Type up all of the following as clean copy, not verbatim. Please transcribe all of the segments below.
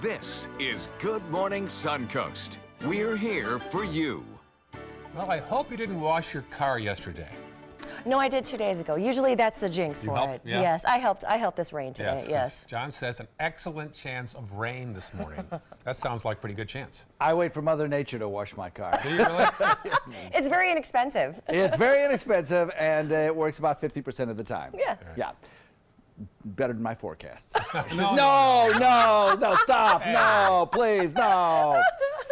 This is Good Morning Suncoast. We're here for you. Well, I hope you didn't wash your car yesterday. No, I did 2 days ago. Usually that's the jinx for it. Yeah. Yes, I helped this rain today. Yes. John says an excellent chance of rain this morning. That sounds like a pretty good chance. I wait for Mother Nature to wash my car. Do you really? It's very inexpensive. It's very inexpensive, and it works about 50% of the time. Yeah. Yeah. Better than my forecasts. No, stop. No, please, no.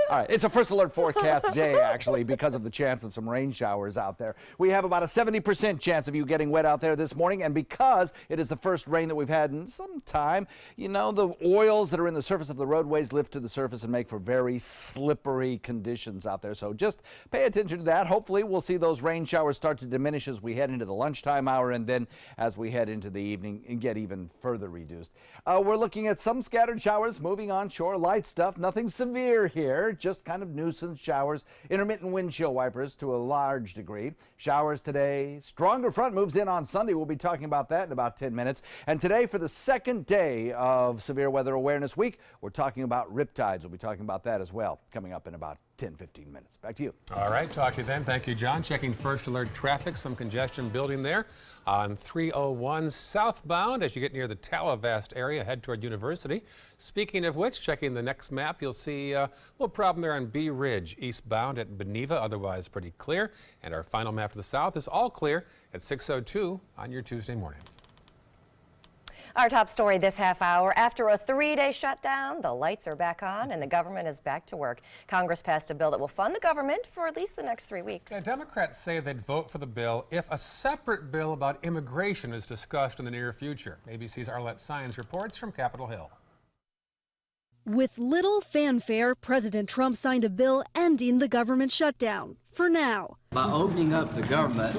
All right, it's a first alert forecast day, actually, because of the chance of some rain showers out there. We have about a 70% chance of you getting wet out there this morning, and because it is the first rain that we've had in some time, you know, the oils that are in the surface of the roadways lift to the surface and make for very slippery conditions out there. So just pay attention to that. Hopefully, we'll see those rain showers start to diminish as we head into the lunchtime hour, and then as we head into the evening and get even further reduced. We're looking at some scattered showers moving onshore, light stuff, nothing severe here, just kind of nuisance showers, intermittent windshield wipers to a large degree. Showers today, stronger front moves in on Sunday. We'll be talking about that in about 10 minutes. And today, for the second day of Severe Weather Awareness Week, we're talking about riptides. We'll be talking about that as well, coming up in about 10-15 minutes. Back to you. All right, talk to you then. Thank you, John. Checking first alert traffic, some congestion building there on 301 southbound as you get near the Talavast area, head toward University. Speaking of which, checking the next map, you'll see a little problem there on Bee Ridge, eastbound at Beneva, otherwise pretty clear. And our final map to the south is all clear at 6:02 on your Tuesday morning. Our top story this half hour. After a 3-day shutdown, the lights are back on and the government is back to work. Congress passed a bill that will fund the government for at least the next 3 weeks. Yeah, Democrats say they'd vote for the bill if a separate bill about immigration is discussed in the near future. ABC's Arlette Sines reports from Capitol Hill. With little fanfare, President Trump signed a bill ending the government shutdown, for now. By opening up the government,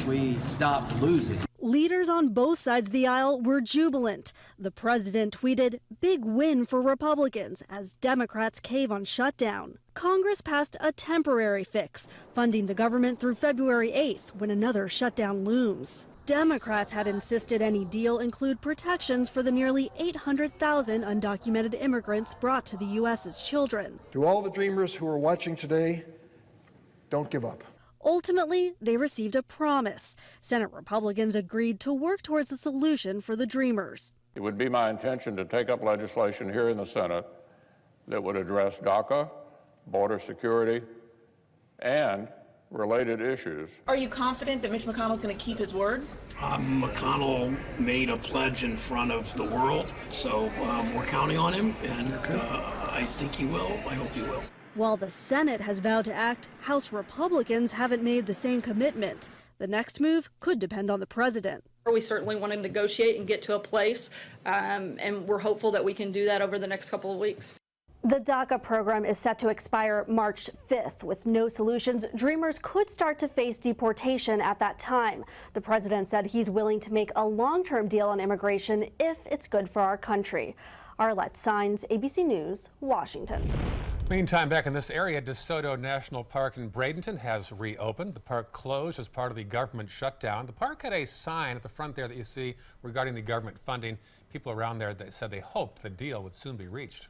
we stopped losing. Leaders on both sides of the aisle were jubilant. The president tweeted, "Big win for Republicans," as Democrats cave on shutdown. Congress passed a temporary fix, funding the government through February 8th, when another shutdown looms. Democrats had insisted any deal include protections for the nearly 800,000 undocumented immigrants brought to the U.S. as children. To all the dreamers who are watching today, don't give up. Ultimately, they received a promise. Senate Republicans agreed to work towards a solution for the dreamers. It would be my intention to take up legislation here in the Senate that would address DACA, border security, and related issues. Are you confident that Mitch McConnell's going to keep his word? McConnell made a pledge in front of the world, so we're counting on him, and I think he will. I hope he will. While the Senate has vowed to act, House Republicans haven't made the same commitment. The next move could depend on the president. We certainly want to negotiate and get to a place, and we're hopeful that we can do that over the next couple of weeks. The DACA program is set to expire March 5th. With no solutions, dreamers could start to face deportation at that time. The president said he's willing to make a long-term deal on immigration if it's good for our country. Arlette Sines, ABC News, Washington. Meantime, back in this area, DeSoto National Park in Bradenton has reopened. The park closed as part of the government shutdown. The park had a sign at the front there that you see regarding the government funding. People around there that said they hoped the deal would soon be reached.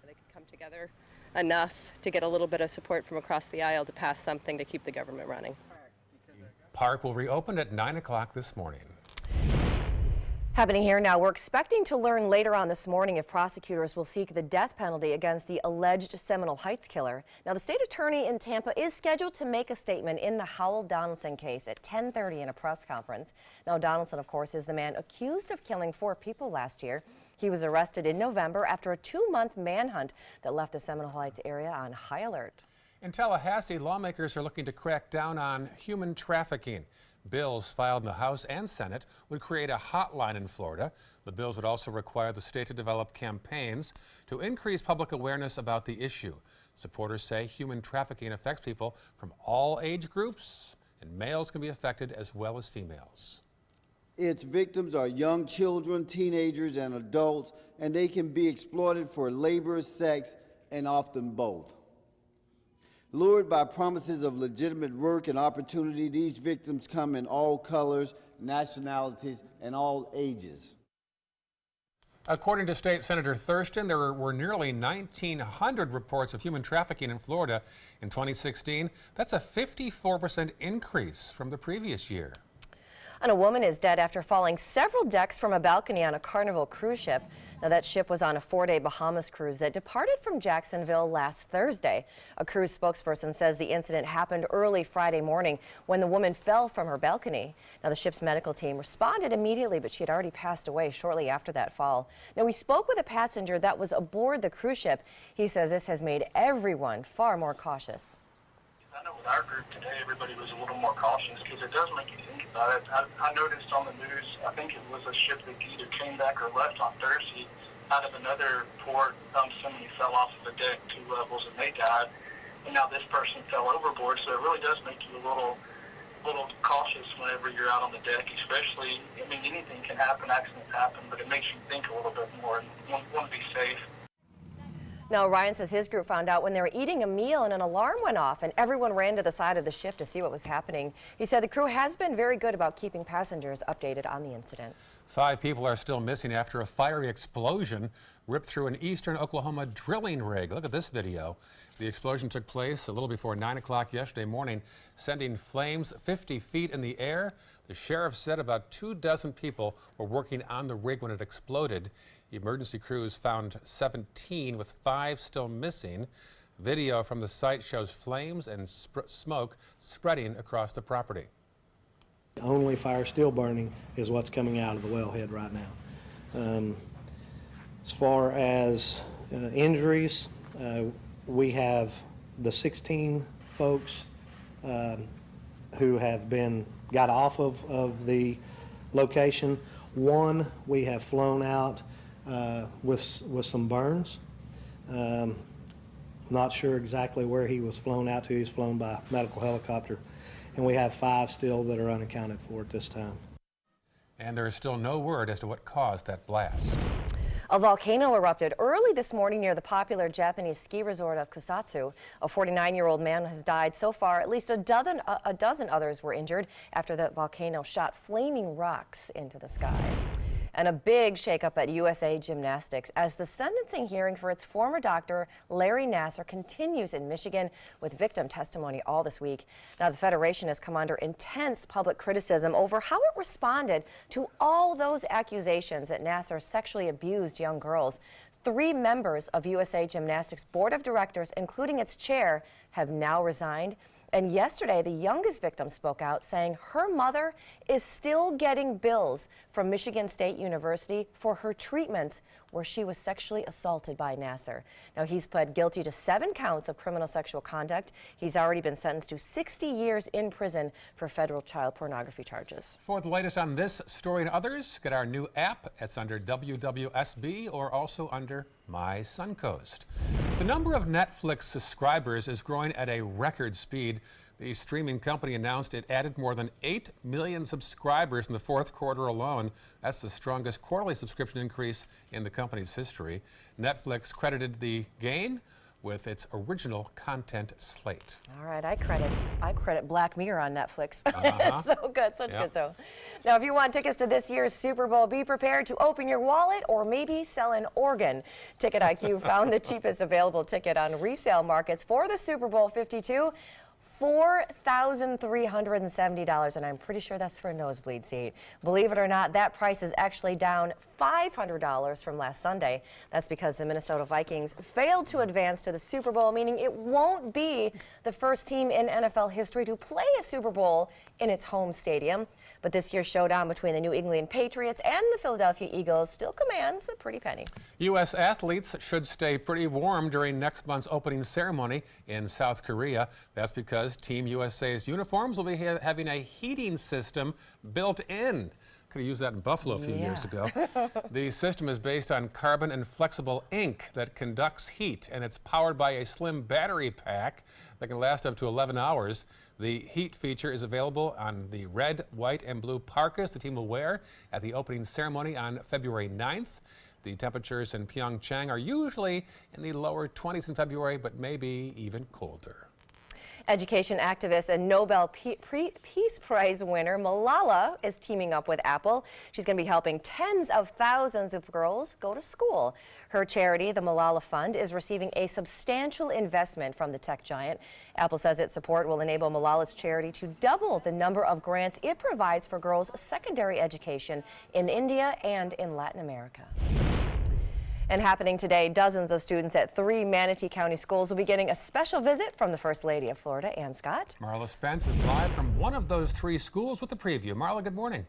They could come together enough to get a little bit of support from across the aisle to pass something to keep the government running. The park will reopen at 9 o'clock this morning. Happening here now, we're expecting to learn later on this morning if prosecutors will seek the death penalty against the alleged Seminole Heights killer. Now, the state attorney in Tampa is scheduled to make a statement in the Howell Donaldson case at 10:30 in a press conference. Now, Donaldson, of course, is the man accused of killing 4 people last year. He was arrested in November after a 2-month manhunt that left the Seminole Heights area on high alert. In Tallahassee, lawmakers are looking to crack down on human trafficking. Bills filed in the House and Senate would create a hotline in Florida. The bills would also require the state to develop campaigns to increase public awareness about the issue. Supporters say human trafficking affects people from all age groups, and males can be affected as well as females. Its victims are young children, teenagers, and adults, and they can be exploited for labor, sex, and often both. Lured by promises of legitimate work and opportunity, these victims come in all colors, nationalities, and all ages. According to State Senator Thurston, there were nearly 1,900 reports of human trafficking in Florida in 2016. That's a 54% increase from the previous year. And a woman is dead after falling several decks from a balcony on a Carnival cruise ship. Now, that ship was on a 4-day Bahamas cruise that departed from Jacksonville last Thursday. A cruise spokesperson says the incident happened early Friday morning when the woman fell from her balcony. Now, the ship's medical team responded immediately, but she had already passed away shortly after that fall. Now, we spoke with a passenger that was aboard the cruise ship. He says this has made everyone far more cautious. I know with our group today, everybody was a little more cautious because it does make you think about it. I noticed on the news, I think it was a ship that either came back or left on Thursday out of another port. Somebody fell off of the deck 2 levels and they died. And now this person fell overboard, so it really does make you a little cautious whenever you're out on the deck, especially, I mean, anything can happen, accidents happen, but it makes you think a little bit more and want to be safe. Now, Ryan says his group found out when they were eating a meal and an alarm went off and everyone ran to the side of the ship to see what was happening. He said the crew has been very good about keeping passengers updated on the incident. 5 people are still missing after a fiery explosion ripped through an eastern Oklahoma drilling rig. Look at this video. The explosion took place a little before 9 o'clock yesterday morning, sending flames 50 feet in the air. The sheriff said about 24 people were working on the rig when it exploded. Emergency crews found 17 with 5 still missing. Video from the site shows flames and smoke spreading across the property. Only fire still burning is what's coming out of the wellhead right now. As far as injuries, we have the 16 folks who have got off of the location. 1 we have flown out with some burns. Not sure exactly where he was flown out to. He was flown by medical helicopter. And we have 5 still that are unaccounted for at this time. And there is still no word as to what caused that blast. A volcano erupted early this morning near the popular Japanese ski resort of Kusatsu. A 49-year-old man has died so far. At least a dozen others were injured after the volcano shot flaming rocks into the sky. And a big shakeup at USA Gymnastics as the sentencing hearing for its former doctor, Larry Nassar, continues in Michigan with victim testimony all this week. Now, the federation has come under intense public criticism over how it responded to all those accusations that Nassar sexually abused young girls. 3 members of USA Gymnastics Board of Directors, including its chair, have now resigned. And yesterday, the youngest victim spoke out, saying her mother is still getting bills from Michigan State University for her treatments where she was sexually assaulted by Nassar. Now, he's pled guilty to 7 counts of criminal sexual conduct. He's already been sentenced to 60 years in prison for federal child pornography charges. For the latest on this story and others, get our new app. It's under WWSB or also under My Suncoast. The number of Netflix subscribers is growing at a record speed. The streaming company announced it added more than 8 million subscribers in the 4th quarter alone. That's the strongest quarterly subscription increase in the company's history. Netflix credited the gain with its original content slate. All right, I credit Black Mirror on Netflix. It's so good, such good show. Now, if you want tickets to this year's Super Bowl, be prepared to open your wallet or maybe sell an organ. Ticket IQ found the cheapest available ticket on resale markets for the Super Bowl 52. $4,370, and I'm pretty sure that's for a nosebleed seat. Believe it or not, that price is actually down $500 from last Sunday. That's because the Minnesota Vikings failed to advance to the Super Bowl, meaning it won't be the first team in NFL history to play a Super Bowl in its home stadium. But this year's showdown between the New England Patriots and the Philadelphia Eagles still commands a pretty penny. U.S. athletes should stay pretty warm during next month's opening ceremony in South Korea. That's because Team USA's uniforms will be having a heating system built in. Could have used that in Buffalo a few years ago. The system is based on carbon and flexible ink that conducts heat, and it's powered by a slim battery pack that can last up to 11 hours. The heat feature is available on the red, white, and blue parkas the team will wear at the opening ceremony on February 9th. The temperatures in Pyeongchang are usually in the lower 20s in February, but maybe even colder. Education activist and Nobel Peace Prize winner Malala is teaming up with Apple. She's going to be helping tens of thousands of girls go to school. Her charity, the Malala Fund, is receiving a substantial investment from the tech giant. Apple says its support will enable Malala's charity to double the number of grants it provides for girls' secondary education in India and in Latin America. And happening today, dozens of students at 3 Manatee County schools will be getting a special visit from the First Lady of Florida, Ann Scott. Marla Spence is live from one of those 3 schools with the preview. Marla, good morning.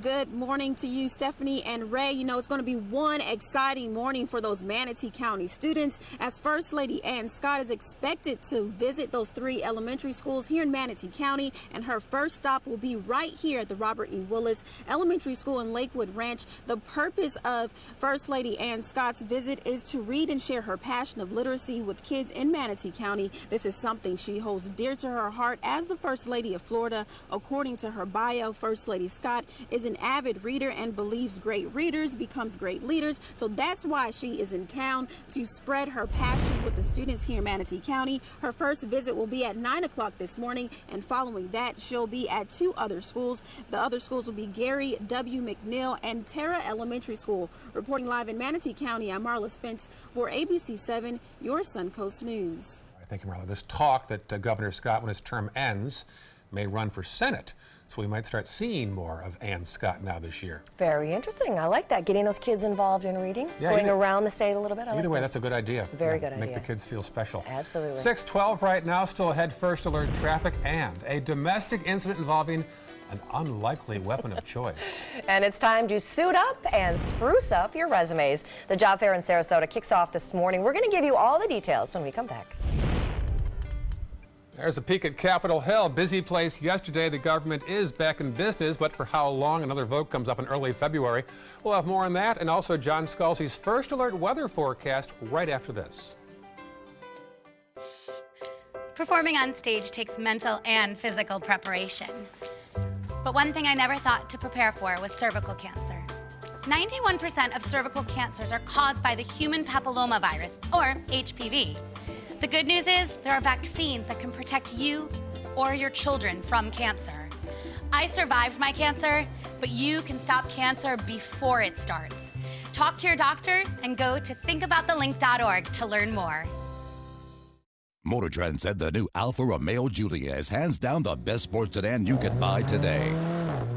Good morning to you, Stephanie and Ray. You know, it's going to be one exciting morning for those Manatee County students, as First Lady Ann Scott is expected to visit those 3 elementary schools here in Manatee County, and her first stop will be right here at the Robert E. Willis Elementary School in Lakewood Ranch. The purpose of First Lady Ann Scott's visit is to read and share her passion of literacy with kids in Manatee County. This is something she holds dear to her heart as the First Lady of Florida. According to her bio, First Lady Scott is an avid reader and believes great readers becomes great leaders. So that's why she is in town, to spread her passion with the students here in Manatee County. Her first visit will be at 9 o'clock this morning, and following that, she'll be at 2 other schools. The other schools will be Gary W. McNeil and Terra Elementary School. Reporting live in Manatee County, I'm Marla Spence for ABC 7, your Suncoast News. Thank you, Marla. There's talk that Governor Scott, when his term ends, may run for Senate. So we might start seeing more of Ann Scott now this year. Very interesting. I like that. Getting those kids involved in reading, going around the state a little bit. Either way, that's a good idea. Very good idea. Make the kids feel special. Absolutely. 6:12 right now, still ahead, first alert traffic and a domestic incident involving an unlikely weapon of choice. And it's time to suit up and spruce up your resumes. The job fair in Sarasota kicks off this morning. We're going to give you all the details when we come back. There's a peek at Capitol Hill. Busy place yesterday. The government is back in business, but for how long? Another vote comes up in early February. We'll have more on that, and also John Scalzi's first alert weather forecast right after this. Performing on stage takes mental and physical preparation. But one thing I never thought to prepare for was cervical cancer. 91% of cervical cancers are caused by the human papillomavirus, or HPV. The good news is there are vaccines that can protect you or your children from cancer. I survived my cancer, but you can stop cancer before it starts. Talk to your doctor and go to thinkaboutthelink.org to learn more. Motor Trend said the new Alfa Romeo Giulia is hands down the best sports sedan you can buy today,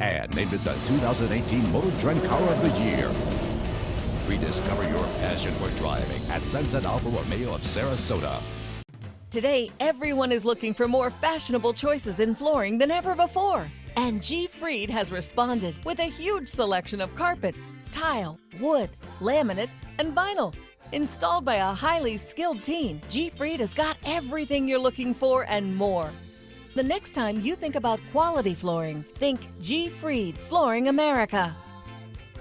and named it the 2018 Motor Trend Car of the Year. Rediscover your passion for driving at Sunset Alfa Romeo of Sarasota. Today, everyone is looking for more fashionable choices in flooring than ever before. And G. Fried has responded with a huge selection of carpets, tile, wood, laminate, and vinyl. Installed by a highly skilled team, G. Fried has got everything you're looking for and more. The next time you think about quality flooring, think G. Fried Flooring America.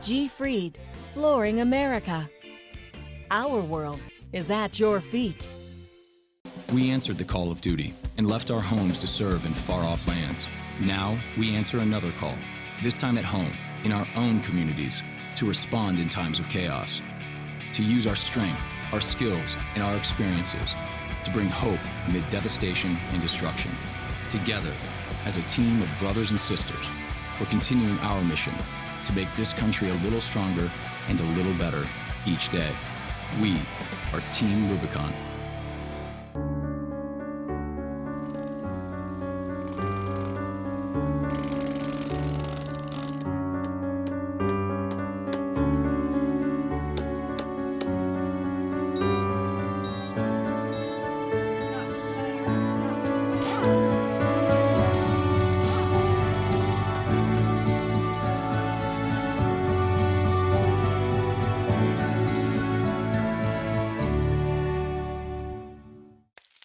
G. Fried Flooring America. Our world is at your feet. We answered the call of duty and left our homes to serve in far-off lands. Now we answer another call, this time at home, in our own communities, to respond in times of chaos, to use our strength, our skills, and our experiences to bring hope amid devastation and destruction. Together, as a team of brothers and sisters, we're continuing our mission to make this country a little stronger and a little better each day. We are Team Rubicon.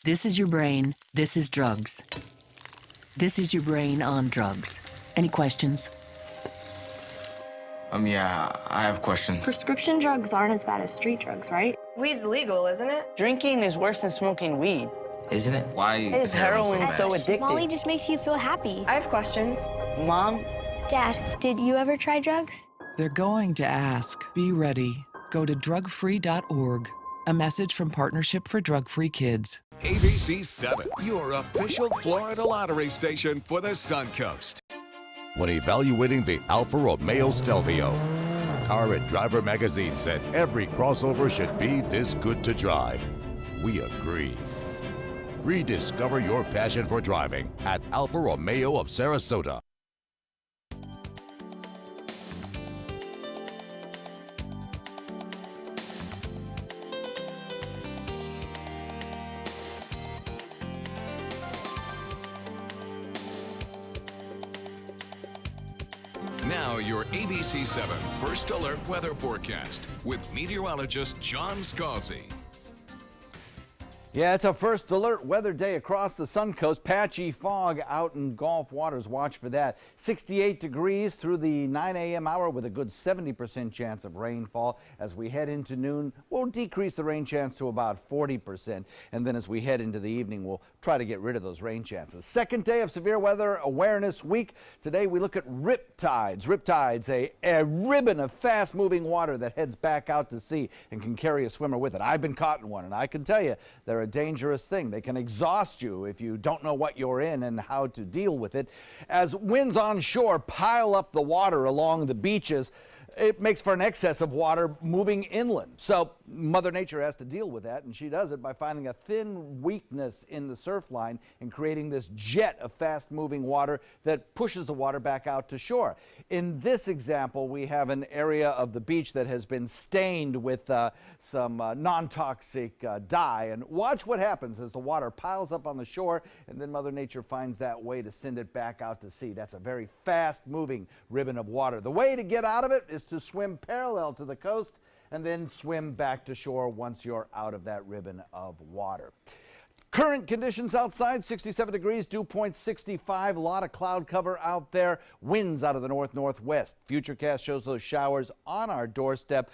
This is your brain. This is drugs. This is your brain on drugs. Any questions? Yeah, I have questions. Prescription drugs aren't as bad as street drugs, right? Weed's legal, isn't it? Drinking is worse than smoking weed. Isn't it? Why is heroin so addictive? Molly just makes you feel happy. I have questions. Mom? Dad, did you ever try drugs? They're going to ask. Be ready. Go to drugfree.org. A message from Partnership for Drug-Free Kids. ABC 7, your official Florida lottery station for the Suncoast. When evaluating the Alfa Romeo Stelvio, Car and Driver magazine said every crossover should be this good to drive. We agree. Rediscover your passion for driving at Alfa Romeo of Sarasota. Now your ABC 7 First Alert weather forecast with meteorologist John Scalzi. Yeah, it's a first alert weather day across the Suncoast. Patchy fog out in Gulf waters. Watch for that. 68 degrees through the 9 a.m. hour with a good 70% chance of rainfall. As we head into noon, we'll decrease the rain chance to about 40%. And then as we head into the evening, we'll try to get rid of those rain chances. Second day of Severe Weather Awareness Week. Today we look at riptides. Riptides, a ribbon of fast-moving water that heads back out to sea and can carry a swimmer with it. I've been caught in one, and I can tell you they're a dangerous thing. They can exhaust you if you don't know what you're in and how to deal with it. As winds on shore pile up the water along the beaches, it makes for an excess of water moving inland. So Mother Nature has to deal with that, and she does it by finding a thin weakness in the surf line and creating this jet of fast-moving water that pushes the water back out to shore. In this example, we have an area of the beach that has been stained with some non-toxic dye. And watch what happens as the water piles up on the shore, and then Mother Nature finds that way to send it back out to sea. That's a very fast-moving ribbon of water. The way to get out of it is to swim parallel to the coast and then swim back to shore once you're out of that ribbon of water. Current conditions outside, 67 degrees, dew point 65, a lot of cloud cover out there, winds out of the north-northwest. Futurecast shows those showers on our doorstep.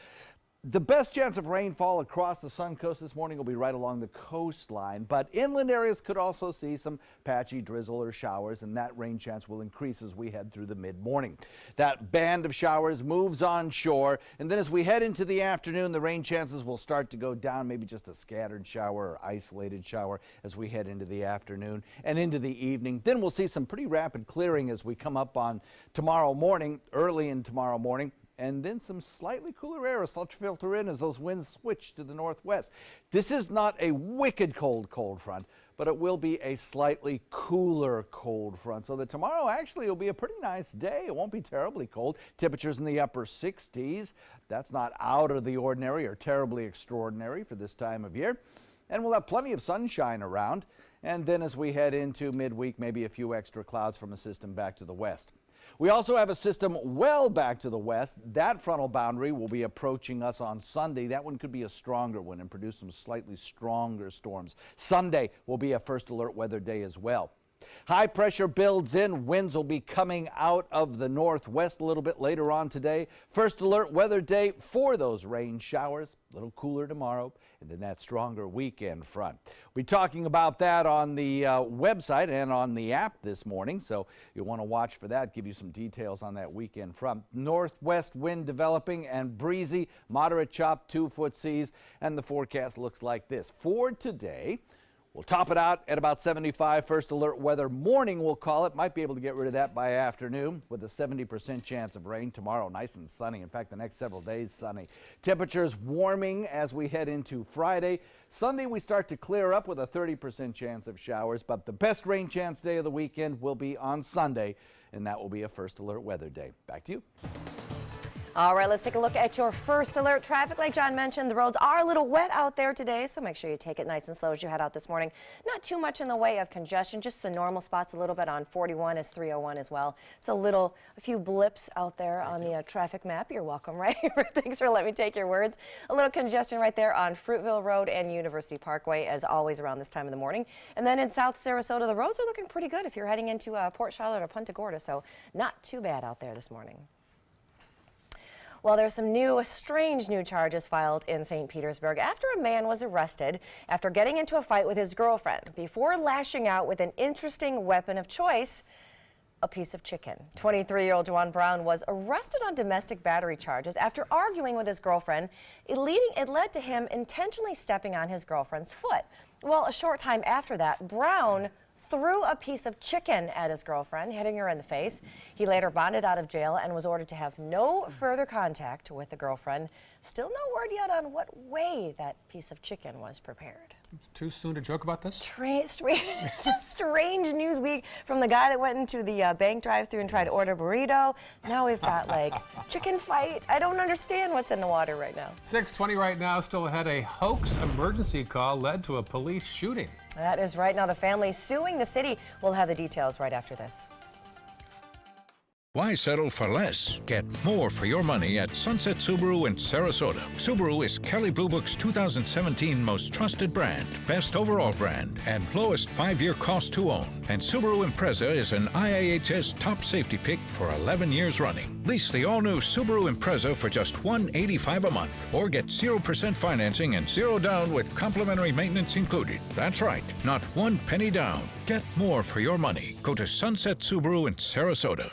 The best chance of rainfall across the Suncoast this morning will be right along the coastline, but inland areas could also see some patchy drizzle or showers, and that rain chance will increase as we head through the mid-morning. That band of showers moves on shore, and then as we head into the afternoon, the rain chances will start to go down, maybe just a scattered shower or isolated shower as we head into the afternoon and into the evening. Then we'll see some pretty rapid clearing as we come up on tomorrow morning, early in tomorrow morning. And then some slightly cooler air will start to filter in as those winds switch to the northwest. This is not a wicked cold front, but it will be a slightly cooler cold front. So that tomorrow actually will be a pretty nice day. It won't be terribly cold. Temperatures in the upper 60s. That's not out of the ordinary or terribly extraordinary for this time of year. And we'll have plenty of sunshine around. And then as we head into midweek, maybe a few extra clouds from a system back to the west. We also have a system well back to the west. That frontal boundary will be approaching us on Sunday. That one could be a stronger one and produce some slightly stronger storms. Sunday will be a first alert weather day as well. High pressure builds in. Winds will be coming out of the northwest a little bit later on today. First alert weather day for those rain showers. A little cooler tomorrow, and then that stronger weekend front. We'll be talking about that on the website and on the app this morning, so you'll want to watch for that, give you some details on that weekend front. Northwest wind developing and breezy, moderate chop, 2-foot seas, and the forecast looks like this. For today, we'll top it out at about 75. First alert weather morning, we'll call it. Might be able to get rid of that by afternoon with a 70% chance of rain. Tomorrow, nice and sunny. In fact, the next several days, sunny. Temperatures warming as we head into Friday. Sunday, we start to clear up with a 30% chance of showers, but the best rain chance day of the weekend will be on Sunday, and that will be a first alert weather day. Back to you. All right, let's take a look at your first alert traffic. Like John mentioned, the roads are a little wet out there today, so make sure you take it nice and slow as you head out this morning. Not too much in the way of congestion, just the normal spots a little bit on 41 as 301 as well. It's a few blips out there on the traffic map. You're welcome, right? Thanks for letting me take your words. A little congestion right there on Fruitville Road and University Parkway, as always around this time of the morning. And then in South Sarasota, the roads are looking pretty good if you're heading into Port Charlotte or Punta Gorda, so not too bad out there this morning. Well, there's some strange new charges filed in St. Petersburg after a man was arrested after getting into a fight with his girlfriend before lashing out with an interesting weapon of choice, a piece of chicken. 23-year-old Juwan Brown was arrested on domestic battery charges after arguing with his girlfriend. It led to him intentionally stepping on his girlfriend's foot. Well, a short time after that, Brown threw a piece of chicken at his girlfriend, hitting her in the face. He later bonded out of jail and was ordered to have no further contact with the girlfriend. Still no word yet on what way that piece of chicken was prepared. It's too soon to joke about this? Just strange news week from the guy that went into the bank drive-thru and tried to order a burrito. Now we've got like chicken fight. I don't understand what's in the water right now. 6:20 right now. Still ahead, a hoax emergency call led to a police shooting. That is right. Now the family suing the city. We'll have the details right after this. Why settle for less? Get more for your money at Sunset Subaru in Sarasota. Subaru is Kelley Blue Book's 2017 most trusted brand, best overall brand, and lowest 5-year cost to own. And Subaru Impreza is an IIHS top safety pick for 11 years running. Lease the all-new Subaru Impreza for just $185 a month, or get 0% financing and 0 down with complimentary maintenance included. That's right, not 1 penny down. Get more for your money. Go to Sunset Subaru in Sarasota.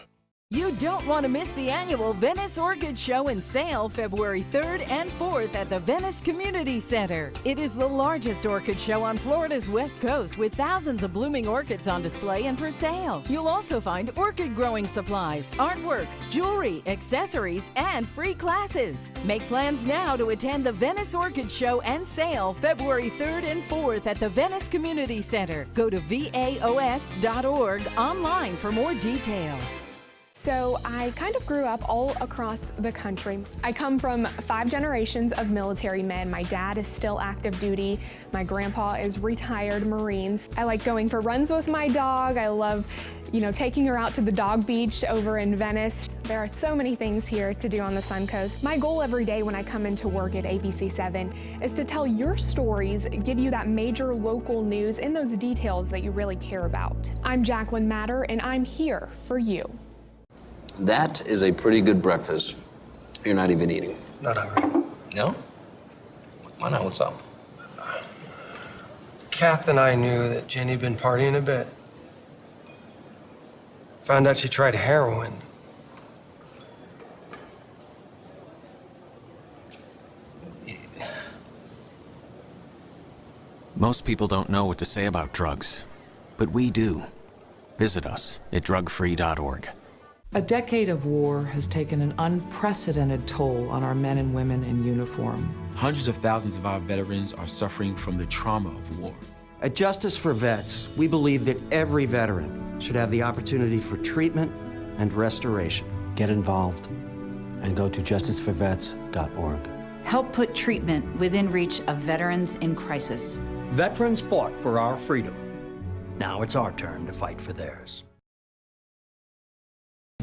You don't want to miss the annual Venice Orchid Show and Sale February 3rd and 4th at the Venice Community Center. It is the largest orchid show on Florida's West Coast with thousands of blooming orchids on display and for sale. You'll also find orchid growing supplies, artwork, jewelry, accessories, and free classes. Make plans now to attend the Venice Orchid Show and Sale February 3rd and 4th at the Venice Community Center. Go to vaos.org online for more details. So I kind of grew up all across the country. I come from 5 generations of military men. My dad is still active duty. My grandpa is retired Marines. I like going for runs with my dog. I love, taking her out to the dog beach over in Venice. There are so many things here to do on the Suncoast. My goal every day when I come into work at ABC7 is to tell your stories, give you that major local news and those details that you really care about. I'm Jacqueline Matter, and I'm here for you. That is a pretty good breakfast. You're not even eating. Not hungry. No? Why not? What's up? Kath and I knew that Jenny'd been partying a bit. Found out she tried heroin. Most people don't know what to say about drugs, but we do. Visit us at drugfree.org. A decade of war has taken an unprecedented toll on our men and women in uniform. Hundreds of thousands of our veterans are suffering from the trauma of war. At Justice for Vets, we believe that every veteran should have the opportunity for treatment and restoration. Get involved and go to justiceforvets.org. Help put treatment within reach of veterans in crisis. Veterans fought for our freedom. Now it's our turn to fight for theirs.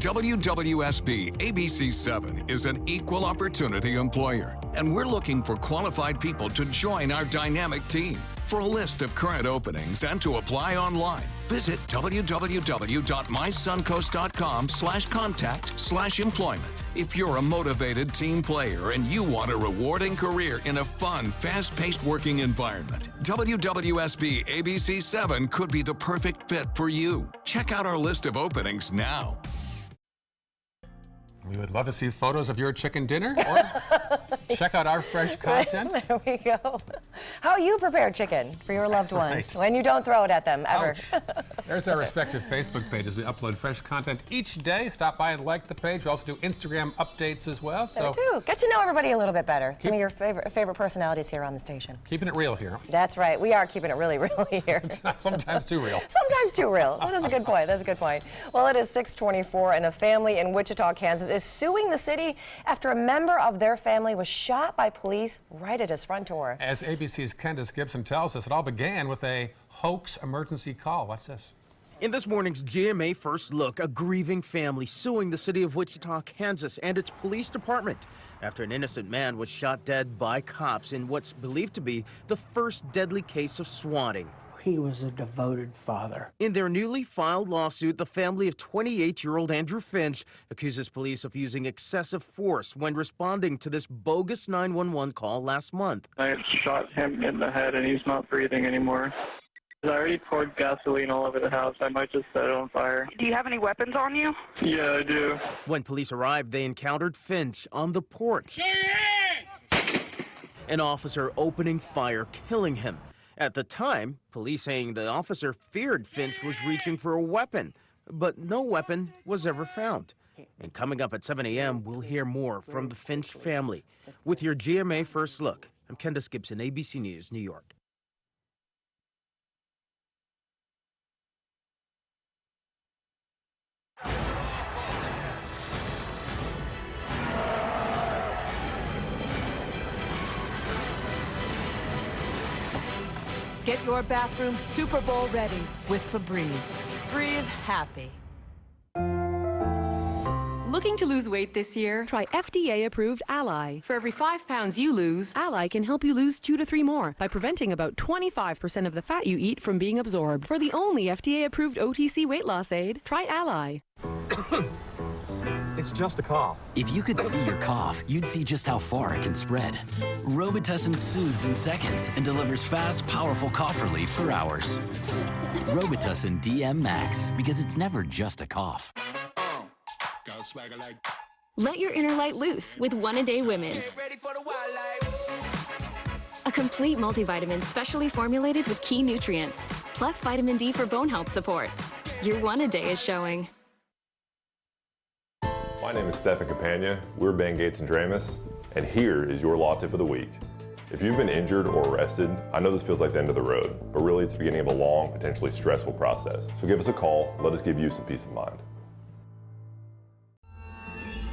WWSB ABC7 is an equal opportunity employer, and we're looking for qualified people to join our dynamic team. For a list of current openings and to apply online, visit www.mysuncoast.com/contact/employment. If you're a motivated team player and you want a rewarding career in a fun, fast-paced working environment, WWSB ABC7 could be the perfect fit for you. Check out our list of openings now. We would love to see photos of your chicken dinner or check out our fresh content. There we go. How you prepare chicken for your loved ones when you don't throw it at them ever. There's our respective Facebook pages. We upload fresh content each day. Stop by and like the page. We also do Instagram updates as well. So do. Get to know everybody a little bit better. Some of your favorite personalities here on the station. Keeping it real here. That's right. We are keeping it really real here. Sometimes too real. Sometimes too real. That is a good point. That's a good point. Well, it is 6:24, and a family in Wichita, Kansas is suing the city after a member of their family was shot by police right at his front door. As ABC's Candace Gibson tells us, it all began with a hoax emergency call. Watch this. In this morning's GMA First Look, a grieving family suing the city of Wichita, Kansas and its police department after an innocent man was shot dead by cops in what's believed to be the first deadly case of swatting. He was a devoted father. In their newly filed lawsuit, the family of 28-year-old Andrew Finch accuses police of using excessive force when responding to this bogus 911 call last month. I shot him in the head and he's not breathing anymore. I already poured gasoline all over the house. I might just set it on fire. Do you have any weapons on you? Yeah, I do. When police arrived, they encountered Finch on the porch. An officer opening fire, killing him. At the time, police saying the officer feared Finch was reaching for a weapon, but no weapon was ever found. And coming up at 7 a.m., we'll hear more from the Finch family. With your GMA First Look, I'm Kendis Gibson, ABC News, New York. Get your bathroom Super Bowl ready with Febreze. Breathe happy. Looking to lose weight this year? Try FDA-approved Ally. For every 5 pounds you lose, Ally can help you lose 2 to 3 more by preventing about 25% of the fat you eat from being absorbed. For the only FDA-approved OTC weight loss aid, try Ally. It's just a cough. If you could see your cough, you'd see just how far it can spread. Robitussin soothes in seconds and delivers fast, powerful cough relief for hours. Robitussin DM Max, because it's never just a cough. Let your inner light loose with One-A-Day Women's. A complete multivitamin specially formulated with key nutrients, plus vitamin D for bone health support. Your One-A-Day is showing. My name is Stefan Campagna. We're Ben Gates and Dramus, and here is your law tip of the week. If you've been injured or arrested, I know this feels like the end of the road, but really it's the beginning of a long, potentially stressful process. So give us a call, let us give you some peace of mind.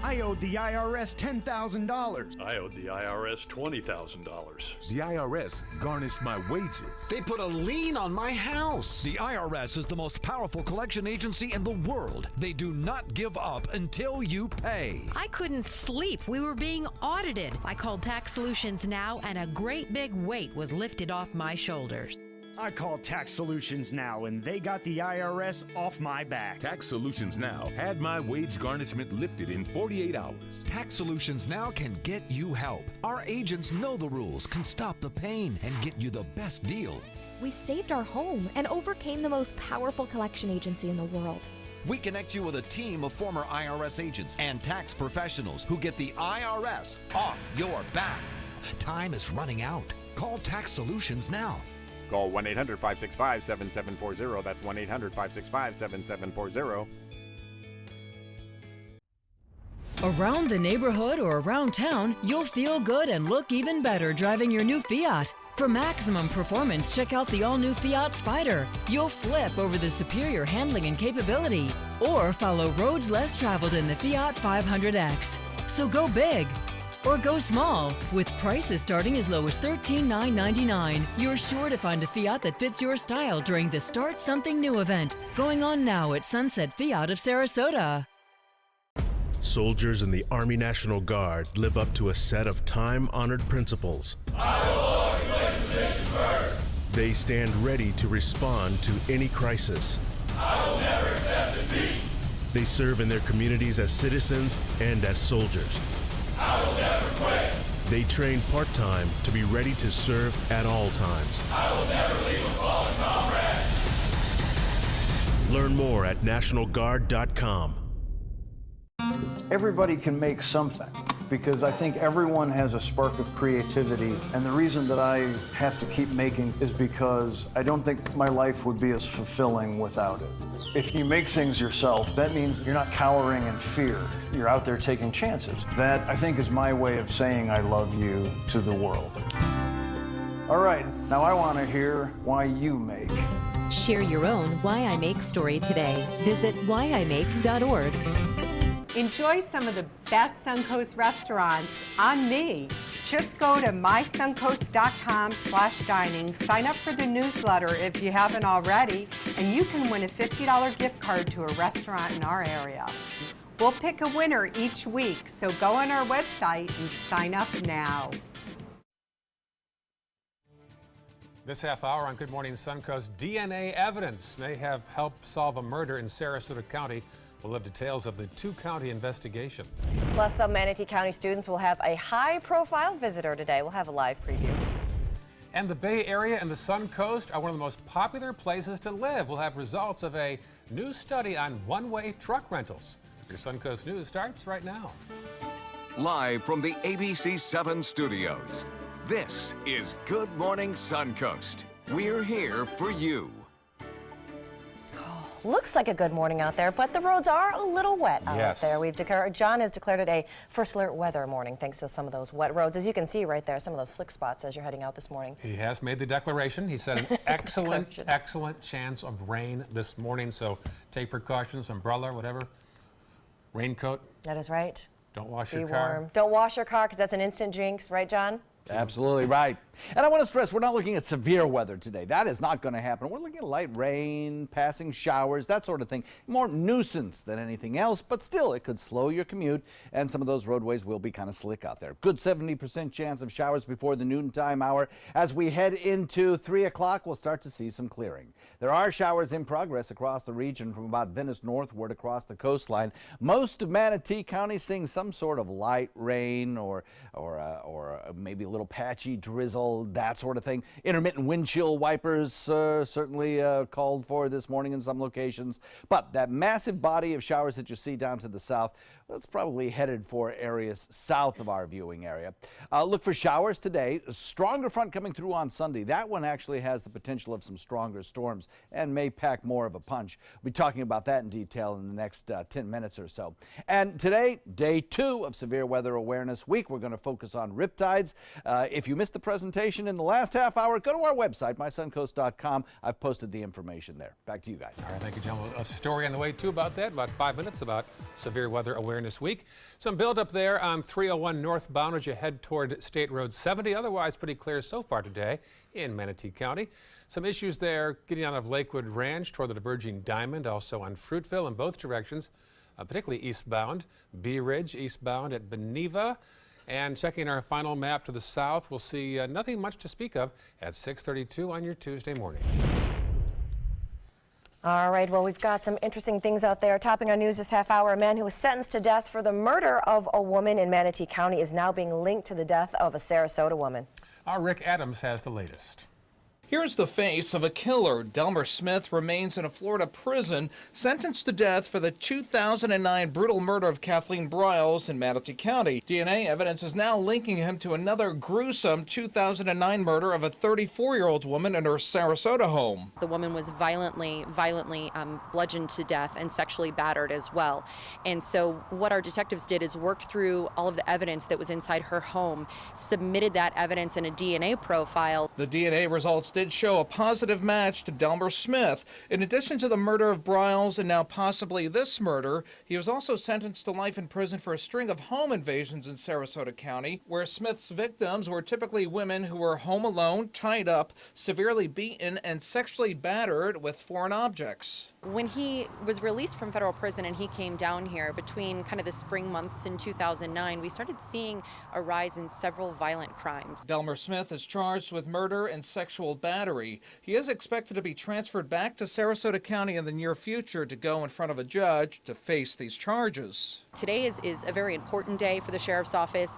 I owed the IRS $10,000. I owed the IRS $20,000. The IRS garnished my wages. They put a lien on my house. The IRS is the most powerful collection agency in the world. They do not give up until you pay. I couldn't sleep. We were being audited. I called Tax Solutions Now, and a great big weight was lifted off my shoulders. I called Tax Solutions Now, and they got the IRS off my back. Tax Solutions Now had my wage garnishment lifted in 48 hours. Tax Solutions Now can get you help. Our agents know the rules, can stop the pain, and get you the best deal. We saved our home and overcame the most powerful collection agency in the world. We connect you with a team of former IRS agents and tax professionals who get the IRS off your back. Time is running out. Call Tax Solutions now. Call 1-800-565-7740. That's 1-800-565-7740. Around the neighborhood or around town, you'll feel good and look even better driving your new Fiat. For maximum performance, check out the all-new Fiat Spider. You'll flip over the superior handling and capability. Or follow roads less traveled in the Fiat 500X. So go big. Or go small. With prices starting as low as $13,999, you're sure to find a Fiat that fits your style during the Start Something New event, going on now at Sunset Fiat of Sarasota. Soldiers in the Army National Guard live up to a set of time-honored principles. I will always place the mission first. They stand ready to respond to any crisis. I will never accept defeat. They serve in their communities as citizens and as soldiers. I will never quit. They train part-time to be ready to serve at all times. I will never leave a fallen comrade. Learn more at nationalguard.com. Everybody can make something, because I think everyone has a spark of creativity, and the reason that I have to keep making is because I don't think my life would be as fulfilling without it. If you make things yourself, that means you're not cowering in fear. You're out there taking chances. That, I think, is my way of saying I love you to the world. All right, now I want to hear why you make. Share your own Why I Make story today. Visit whyimake.org. Enjoy some of the best Suncoast restaurants on me. Just go to mysuncoast.com/dining, sign up for the newsletter if you haven't already, and you can win a $50 gift card to a restaurant in our area. We'll pick a winner each week, so go on our website and sign up now. This half hour on Good Morning Suncoast, DNA evidence may have helped solve a murder in Sarasota County. We'll have details of the two-county investigation. Plus, some Manatee County students will have a high-profile visitor today. We'll have a live preview. And the Bay Area and the Suncoast are one of the most popular places to live. We'll have results of a new study on one-way truck rentals. Your Suncoast News starts right now. Live from the ABC 7 studios, this is Good Morning Suncoast. We're here for you. Looks like a good morning out there, but the roads are a little wet out there. John has declared it a first alert weather morning thanks to some of those wet roads. As you can see right there, some of those slick spots as you're heading out this morning. He has made the declaration. He said an excellent chance of rain this morning, so take precautions, umbrella, whatever, raincoat. That is right. Don't wash your Be car. warm. Don't wash your car because that's an instant jinx, right, John? Absolutely right. And I want to stress, we're not looking at severe weather today. That is not going to happen. We're looking at light rain, passing showers, that sort of thing. More nuisance than anything else, but still, it could slow your commute, and some of those roadways will be kind of slick out there. Good 70% chance of showers before the noontime hour. As we head into 3 o'clock, we'll start to see some clearing. There are showers in progress across the region from about Venice northward across the coastline. Most of Manatee County seeing some sort of light rain or maybe a little patchy drizzle, that sort of thing. Intermittent wind chill wipers certainly called for this morning in some locations. But that massive body of showers that you see down to the south, well, it's probably headed for areas south of our viewing area. Look for showers today. A stronger front coming through on Sunday. That one actually has the potential of some stronger storms and may pack more of a punch. We'll be talking about that in detail in the next 10 minutes or so. And today, day 2 of Severe Weather Awareness Week. We're going to focus on riptides. If you missed the presentation in the last half hour, go to our website, mysuncoast.com. I've posted the information there. Back to you guys. All right, thank you, John. A story on the way, too, about that, about 5 minutes about Severe Weather Awareness Week. Some buildup there on 301 northbound as you head toward State Road 70. Otherwise, pretty clear so far today in Manatee County. Some issues there getting out of Lakewood Ranch toward the diverging Diamond, also on Fruitville in both directions, particularly eastbound. Bee Ridge eastbound at Beneva. And checking our final map to the south, we'll see nothing much to speak of at 6:32 on your Tuesday morning. All right, well, we've got some interesting things out there. Topping our news this half hour, a man who was sentenced to death for the murder of a woman in Manatee County is now being linked to the death of a Sarasota woman. Our Rick Adams has the latest. Here's the face of a killer. Delmer Smith remains in a Florida prison, sentenced to death for the 2009 brutal murder of Kathleen Briles in Manatee County. DNA evidence is now linking him to another gruesome 2009 murder of a 34-year-old woman in her Sarasota home. The woman was violently bludgeoned to death and sexually battered as well. And so what our detectives did is work through all of the evidence that was inside her home, submitted that evidence in a DNA profile. The DNA results did show a positive match to Delmer Smith. In addition to the murder of Briles and now possibly this murder, he was also sentenced to life in prison for a string of home invasions in Sarasota County, where Smith's victims were typically women who were home alone, tied up, severely beaten, and sexually battered with foreign objects. When he was released from federal prison and he came down here between kind of the spring months in 2009, we started seeing a rise in several violent crimes. Delmer Smith is charged with murder and sexual battery. He is expected to be transferred back to Sarasota County in the near future to go in front of a judge to face these charges. Today is a very important day for the Sheriff's Office.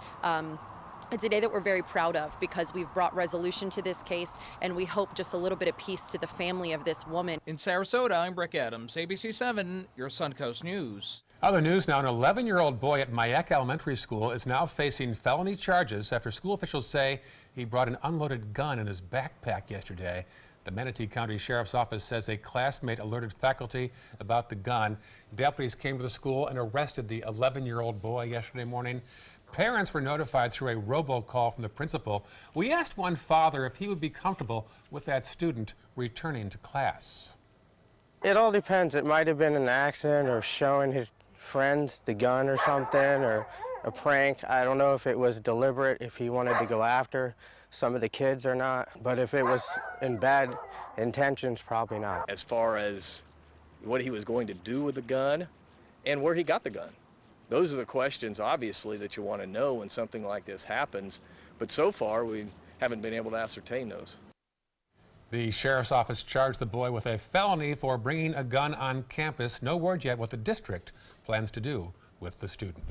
It's a day that we're very proud of because we've brought resolution to this case and we hope just a little bit of peace to the family of this woman. In Sarasota, I'm Rick Adams, ABC 7, your Suncoast News. Other news now, an 11-year-old boy at Mayak Elementary School is now facing felony charges after school officials say he brought an unloaded gun in his backpack yesterday. The Manatee County Sheriff's Office says a classmate alerted faculty about the gun. Deputies came to the school and arrested the 11-year-old boy yesterday morning. Parents were notified through a robocall from the principal. We asked one father if he would be comfortable with that student returning to class. It all depends. It might have been an accident or showing his friends the gun or something, or a prank. I don't know if it was deliberate, if he wanted to go after some of the kids or not. But if it was in bad intentions, probably not. As far as what he was going to do with the gun and where he got the gun. Those are the questions, obviously, that you want to know when something like this happens. But so far, we haven't been able to ascertain those. The Sheriff's Office charged the boy with a felony for bringing a gun on campus. No word yet what the district plans to do with the student.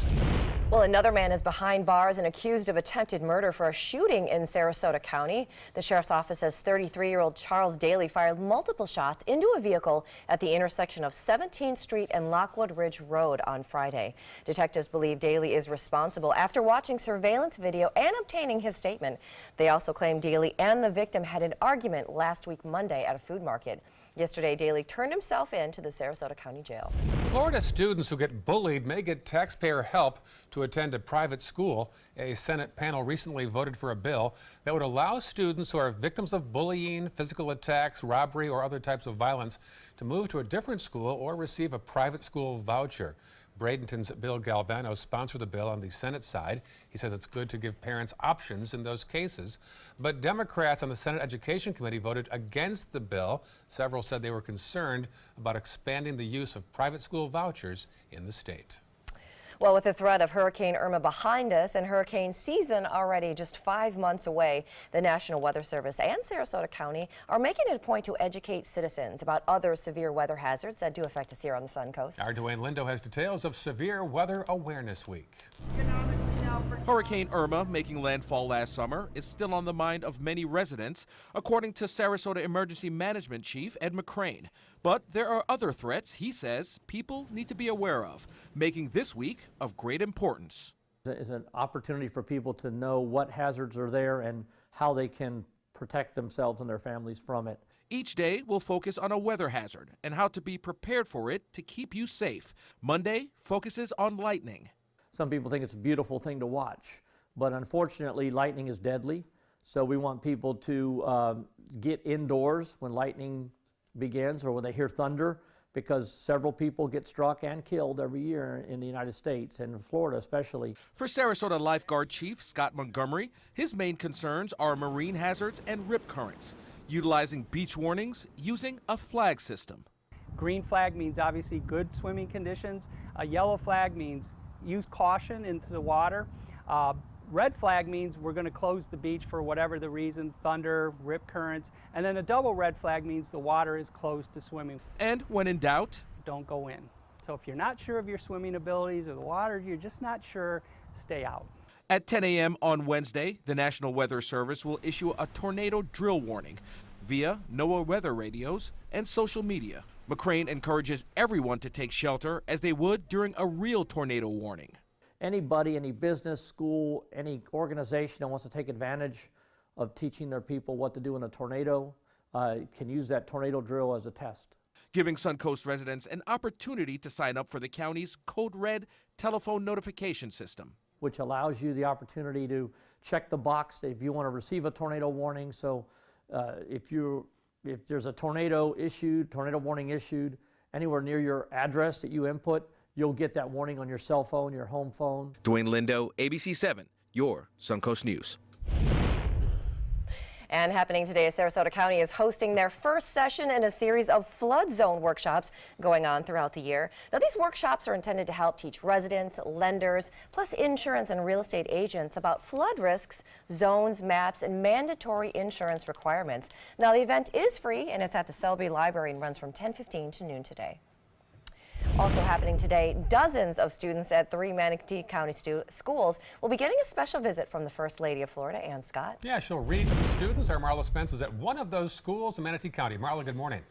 Well, another man is behind bars and accused of attempted murder for a shooting in Sarasota County. The sheriff's office says 33-year-old Charles Daly fired multiple shots into a vehicle at the intersection of 17th Street and Lockwood Ridge Road on Friday. Detectives believe Daly is responsible after watching surveillance video and obtaining his statement. They also claim Daly and the victim had an argument last week Monday at a food market. Yesterday, Daly turned himself in to the Sarasota County Jail. Florida students who get bullied may get taxpayer help to attend a private school. A Senate panel recently voted for a bill that would allow students who are victims of bullying, physical attacks, robbery, or other types of violence to move to a different school or receive a private school voucher. Bradenton's Bill Galvano sponsored the bill on the Senate side. He says it's good to give parents options in those cases. But Democrats on the Senate Education Committee voted against the bill. Several said they were concerned about expanding the use of private school vouchers in the state. Well, with the threat of Hurricane Irma behind us and hurricane season already just 5 months away, the National Weather Service and Sarasota County are making it a point to educate citizens about other severe weather hazards that do affect us here on the Suncoast. Our Dwayne Lindo has details of Severe Weather Awareness Week. Hurricane Irma, making landfall last summer, is still on the mind of many residents, according to Sarasota Emergency Management Chief Ed McCrane. But there are other threats, he says, people need to be aware of, making this week of great importance. It's an opportunity for people to know what hazards are there and how they can protect themselves and their families from it. Each day will focus on a weather hazard and how to be prepared for it to keep you safe. Monday focuses on lightning. Some people think it's a beautiful thing to watch, but unfortunately lightning is deadly. So we want people to get indoors when lightning begins or when they hear thunder, because several people get struck and killed every year in the United States and in Florida especially. For Sarasota Lifeguard Chief Scott Montgomery, his main concerns are marine hazards and rip currents, utilizing beach warnings using a flag system. Green flag means obviously good swimming conditions. A yellow flag means use caution into the water. Red flag means we're going to close the beach for whatever the reason, thunder, rip currents, and then a double red flag means the water is closed to swimming. And when in doubt, don't go in. So if you're not sure of your swimming abilities or the water, you're just not sure, stay out. At 10 a.m. on Wednesday, the National Weather Service will issue a tornado drill warning via NOAA weather radios and social media. McCrane encourages everyone to take shelter as they would during a real tornado warning. Anybody, any business, school, any organization that wants to take advantage of teaching their people what to do in a tornado can use that tornado drill as a test. Giving Suncoast residents an opportunity to sign up for the county's Code Red telephone notification system, which allows you the opportunity to check the box if you want to receive a tornado warning. So if there's a tornado warning issued anywhere near your address that you input, you'll get that warning on your cell phone, your home phone. Dwayne Lindo, ABC 7, your Suncoast News. And happening today, Sarasota County is hosting their first session in a series of flood zone workshops going on throughout the year. Now, these workshops are intended to help teach residents, lenders, plus insurance and real estate agents about flood risks, zones, maps, and mandatory insurance requirements. Now, the event is free, and it's at the Selby Library and runs from 10:15 to noon today. Also happening today, dozens of students at 3 Manatee County schools will be getting a special visit from the First Lady of Florida, Ann Scott. Yeah, she'll read to the students. Our Marla Spence is at one of those schools in Manatee County. Marla, good morning.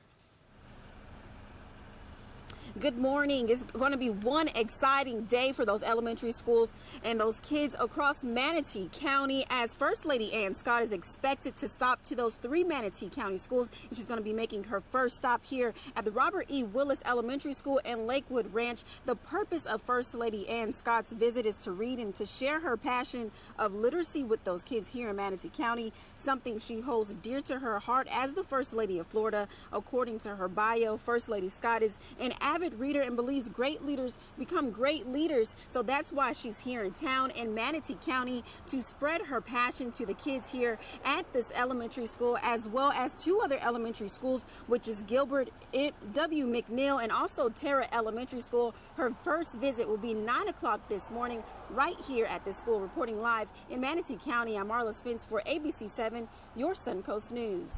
Good morning. It's going to be one exciting day for those elementary schools and those kids across Manatee County, as First Lady Ann Scott is expected to stop to those 3 Manatee County schools. And she's going to be making her first stop here at the Robert E. Willis Elementary School and Lakewood Ranch. The purpose of First Lady Ann Scott's visit is to read and to share her passion of literacy with those kids here in Manatee County, something she holds dear to her heart as the First Lady of Florida. According to her bio, First Lady Scott is an avid reader and believes great leaders become great leaders. So that's why she's here in town in Manatee County to spread her passion to the kids here at this elementary school, as well as 2 other elementary schools, which is Gilbert W. McNeil and also Terra Elementary School. Her first visit will be 9 o'clock this morning right here at this school. Reporting live in Manatee County, I'm Marla Spence for ABC 7, your Suncoast News.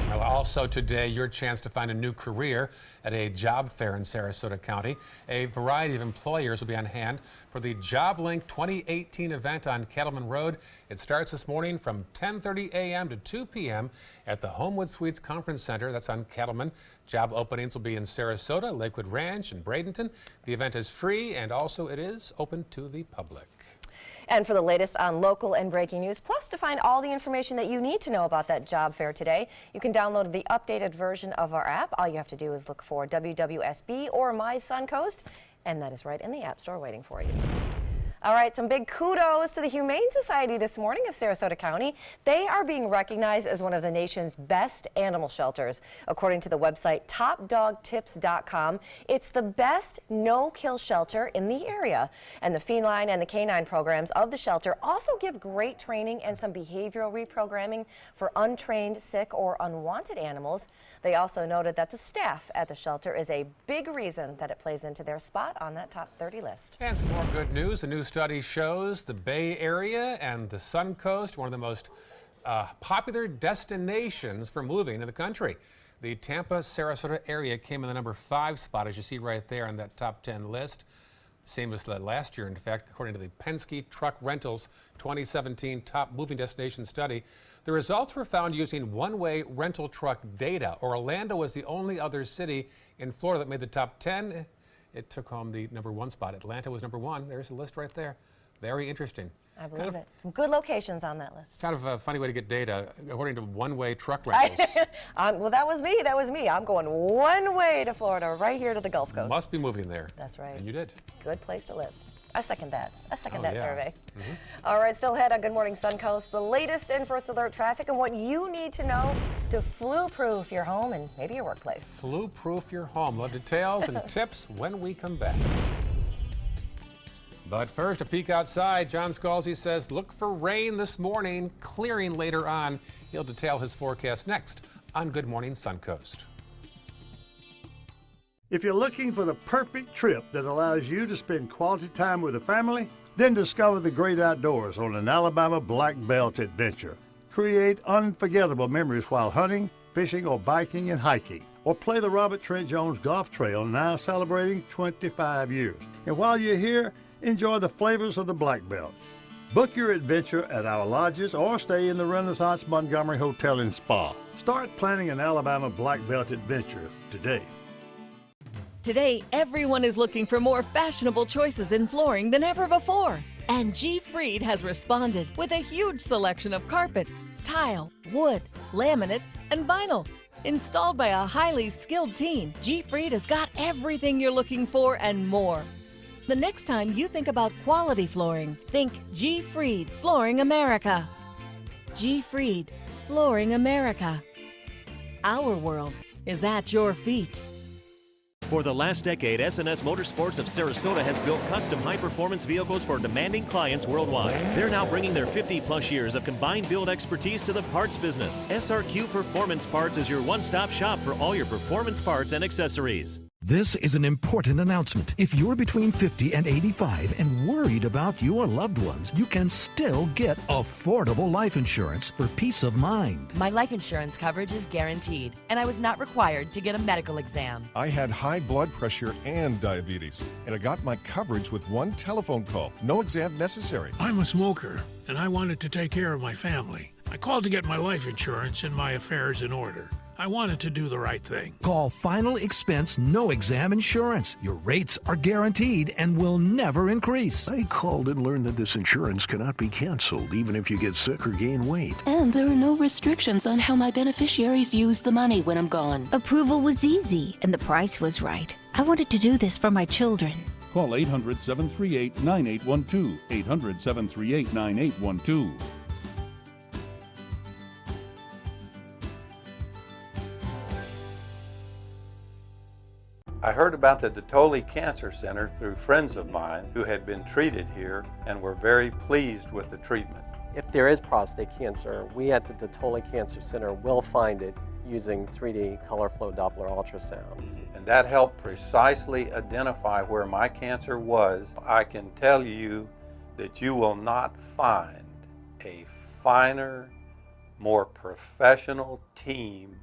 Well, also today, your chance to find a new career at a job fair in Sarasota County. A variety of employers will be on hand for the JobLink 2018 event on Cattleman Road. It starts this morning from 10:30 a.m. to 2 p.m. at the Homewood Suites Conference Center. That's on Cattleman. Job openings will be in Sarasota, Lakewood Ranch, and Bradenton. The event is free, and also it is open to the public. And for the latest on local and breaking news, plus to find all the information that you need to know about that job fair today, you can download the updated version of our app. All you have to do is look for WWSB or My Suncoast, and that is right in the App Store waiting for you. All right, some big kudos to the Humane Society this morning of Sarasota County. They are being recognized as one of the nation's best animal shelters. According to the website topdogtips.com, it's the best no-kill shelter in the area. And the feline and the canine programs of the shelter also give great training and some behavioral reprogramming for untrained, sick, or unwanted animals. They also noted that the staff at the shelter is a big reason that it plays into their spot on that top 30 list. And some more good news. A new study shows the Bay Area and the Suncoast, one of the most popular destinations for moving in the country. The Tampa-Sarasota area came in the number 5 spot, as you see right there on that top 10 list. Same as last year, in fact, according to the Penske Truck Rentals 2017 Top Moving Destination Study. The results were found using one-way rental truck data. Orlando was the only other city in Florida that made the top 10. It took home the number 1 spot. Atlanta was number 1. There's a list right there. Very interesting. I believe it. Some good locations on that list. Kind of a funny way to get data, according to one-way truck rentals. Well, that was me. That was me. I'm going one way to Florida, right here to the Gulf Coast. Must be moving there. That's right. And you did. Good place to live. I second that. I second that yeah. survey. Mm-hmm. All right, still ahead on Good Morning Suncoast, the latest in first alert traffic and what you need to know to flu-proof your home and maybe your workplace. Flu-proof your home. Love details and tips when we come back. But first, a peek outside. John Scalzi says look for rain this morning, clearing later on. He'll detail his forecast next on Good Morning Suncoast. If you're looking for the perfect trip that allows you to spend quality time with the family, then discover the great outdoors on an Alabama Black Belt adventure. Create unforgettable memories while hunting, fishing, or biking and hiking. Or play the Robert Trent Jones Golf Trail, now celebrating 25 years. And while you're here, enjoy the flavors of the Black Belt. Book your adventure at our lodges or stay in the Renaissance Montgomery Hotel and Spa. Start planning an Alabama Black Belt adventure today. Today, everyone is looking for more fashionable choices in flooring than ever before. And G. Fried has responded with a huge selection of carpets, tile, wood, laminate, and vinyl. Installed by a highly skilled team, G. Fried has got everything you're looking for and more. The next time you think about quality flooring, think G. Fried Flooring America. G. Fried Flooring America. Our world is at your feet. For the last decade, S&S Motorsports of Sarasota has built custom high-performance vehicles for demanding clients worldwide. They're now bringing their 50-plus years of combined build expertise to the parts business. SRQ Performance Parts is your one-stop shop for all your performance parts and accessories. This is an important announcement. If you're between 50 and 85 and worried about your loved ones, you can still get affordable life insurance for peace of mind. My life insurance coverage is guaranteed, and I was not required to get a medical exam. I had high blood pressure and diabetes, and I got my coverage with one telephone call. No exam necessary. I'm a smoker, and I wanted to take care of my family. I called to get my life insurance and my affairs in order. I wanted to do the right thing. Call Final Expense No Exam Insurance. Your rates are guaranteed and will never increase. I called and learned that this insurance cannot be canceled even if you get sick or gain weight. And there are no restrictions on how my beneficiaries use the money when I'm gone. Approval was easy and the price was right. I wanted to do this for my children. Call 800-738-9812. 800-738-9812. I heard about the Detoli Cancer Center through friends of mine who had been treated here and were very pleased with the treatment. If there is prostate cancer, we at the Detoli Cancer Center will find it using 3D color flow Doppler ultrasound. And that helped precisely identify where my cancer was. I can tell you that you will not find a finer, more professional team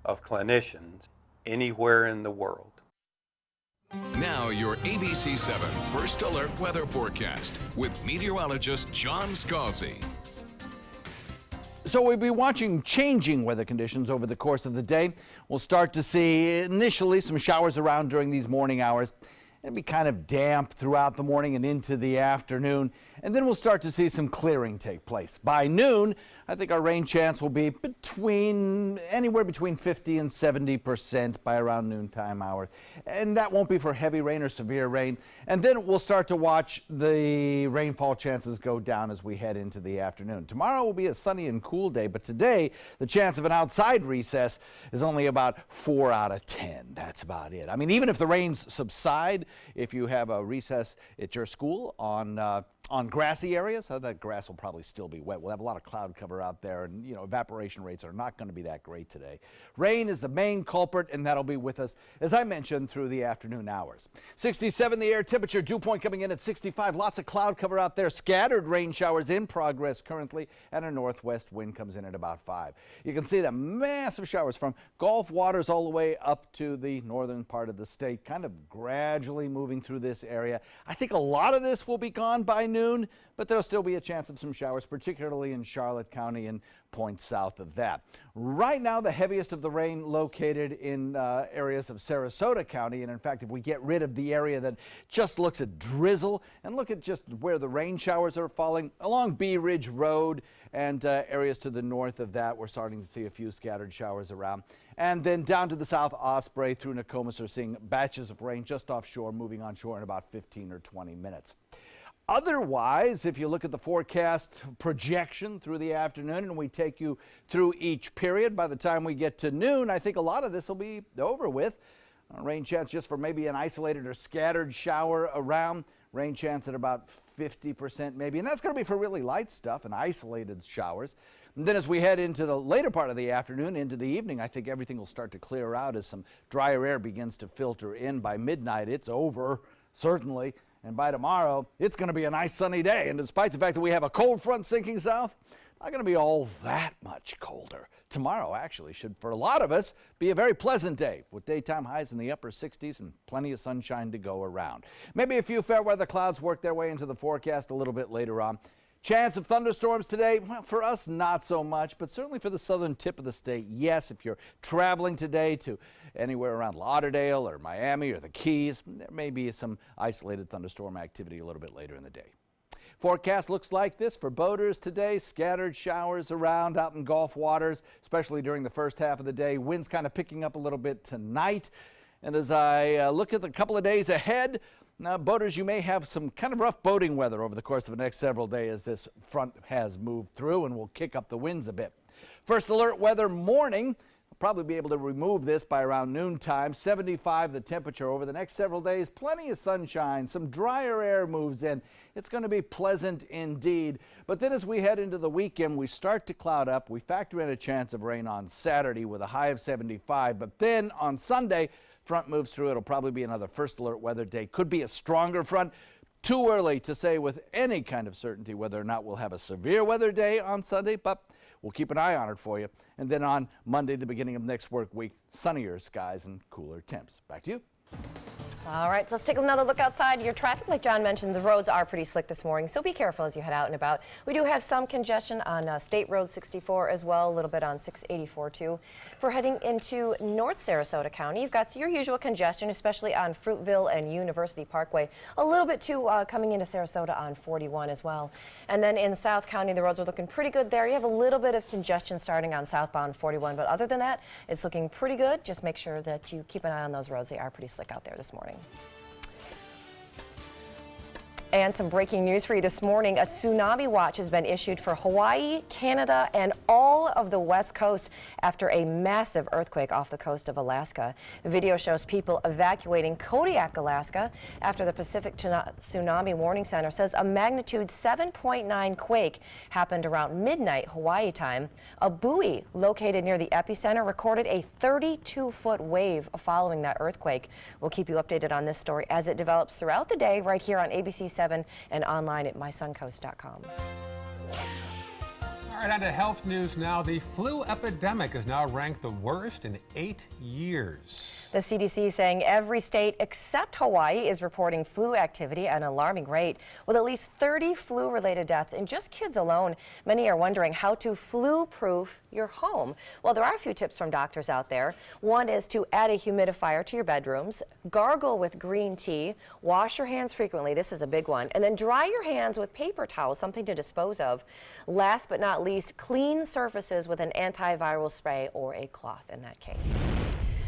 of clinicians anywhere in the world. Now your ABC 7 First Alert Weather Forecast with meteorologist John Scalzi. So we'll be watching changing weather conditions over the course of the day. We'll start to see initially some showers around during these morning hours. It'll be kind of damp throughout the morning and into the afternoon, and then we'll start to see some clearing take place. By noon, I think our rain chance will be anywhere between 50 and 70% by around noontime hour. And that won't be for heavy rain or severe rain. And then we'll start to watch the rainfall chances go down as we head into the afternoon. Tomorrow will be a sunny and cool day, but today the chance of an outside recess is only about 4 out of 10. That's about it. I mean, even if the rains subside, if you have a recess at your school on grassy areas, that grass will probably still be wet. We'll have a lot of cloud cover out there, and evaporation rates are not going to be that great today. Rain is the main culprit, and that'll be with us, as I mentioned, through the afternoon hours. 67 the air temperature, dew point coming in at 65. Lots of cloud cover out there. Scattered rain showers in progress currently, and a northwest wind comes in at about 5. You can see the massive showers from Gulf waters all the way up to the northern part of the state, kind of gradually moving through this area. I think a lot of this will be gone by noon, but there'll still be a chance of some showers, particularly in Charlotte County and points south of that. Right now, the heaviest of the rain located in areas of Sarasota County, and in fact, if we get rid of the area that just looks at drizzle and look at just where the rain showers are falling along Bee Ridge Road and areas to the north of that, we're starting to see a few scattered showers around. And then down to the south, Osprey through Nokomis are seeing batches of rain just offshore, moving on shore in about 15 or 20 minutes. Otherwise, if you look at the forecast projection through the afternoon and we take you through each period, by the time we get to noon, I think a lot of this will be over with. Rain chance just for maybe an isolated or scattered shower around. Rain chance at about 50% maybe, and that's going to be for really light stuff and isolated showers. And then as we head into the later part of the afternoon, into the evening, I think everything will start to clear out as some drier air begins to filter in. By midnight, it's over, certainly. And by tomorrow, it's going to be a nice sunny day. And despite the fact that we have a cold front sinking south, not going to be all that much colder. Tomorrow actually should, for a lot of us, be a very pleasant day with daytime highs in the upper 60s and plenty of sunshine to go around. Maybe a few fair weather clouds work their way into the forecast a little bit later on. Chance of thunderstorms today, well, for us, not so much, but certainly for the southern tip of the state, yes. If you're traveling today to anywhere around Lauderdale or Miami or the Keys, there may be some isolated thunderstorm activity a little bit later in the day. Forecast looks like this for boaters today. Scattered showers around out in Gulf waters, especially during the first half of the day. Winds kind of picking up a little bit tonight. And as I look at the couple of days ahead, now, boaters, you may have some kind of rough boating weather over the course of the next several days as this front has moved through and will kick up the winds a bit. First alert weather morning. We'll probably be able to remove this by around noontime. 75 the temperature over the next several days. Plenty of sunshine. Some drier air moves in. It's going to be pleasant indeed. But then as we head into the weekend, we start to cloud up. We factor in a chance of rain on Saturday with a high of 75. But then on Sunday, front moves through. It'll probably be another first alert weather day. Could be a stronger front. Too early to say with any kind of certainty whether or not we'll have a severe weather day on Sunday, but we'll keep an eye on it for you. And then on Monday, the beginning of next work week, sunnier skies and cooler temps. Back to you. All right, let's take another look outside. Your traffic, like John mentioned, the roads are pretty slick this morning, so be careful as you head out and about. We do have some congestion on State Road 64 as well, a little bit on 684 too. For heading into North Sarasota County, you've got your usual congestion, especially on Fruitville and University Parkway. A little bit too coming into Sarasota on 41 as well. And then in South County, the roads are looking pretty good there. You have a little bit of congestion starting on southbound 41, but other than that, it's looking pretty good. Just make sure that you keep an eye on those roads. They are pretty slick out there this morning. And some breaking news for you this morning. A tsunami watch has been issued for Hawaii, Canada, and all of the West Coast after a massive earthquake off the coast of Alaska. The video shows people evacuating Kodiak, Alaska, after the Pacific Tsunami Warning Center says a magnitude 7.9 quake happened around midnight Hawaii time. A buoy located near the epicenter recorded a 32-foot wave following that earthquake. We'll keep you updated on this story as it develops throughout the day right here on ABC ABC7 and online at mysuncoast.com. All right, on to health news now. The flu epidemic is now ranked the worst in 8 years. The CDC saying every state except Hawaii is reporting flu activity at an alarming rate, with at least 30 flu-related deaths in just kids alone. Many are wondering how to flu-proof your home. Well, there are a few tips from doctors out there. One is to add a humidifier to your bedrooms, gargle with green tea, wash your hands frequently, this is a big one, and then dry your hands with paper towels, something to dispose of. Last but not least, clean surfaces with an antiviral spray or a cloth in that case.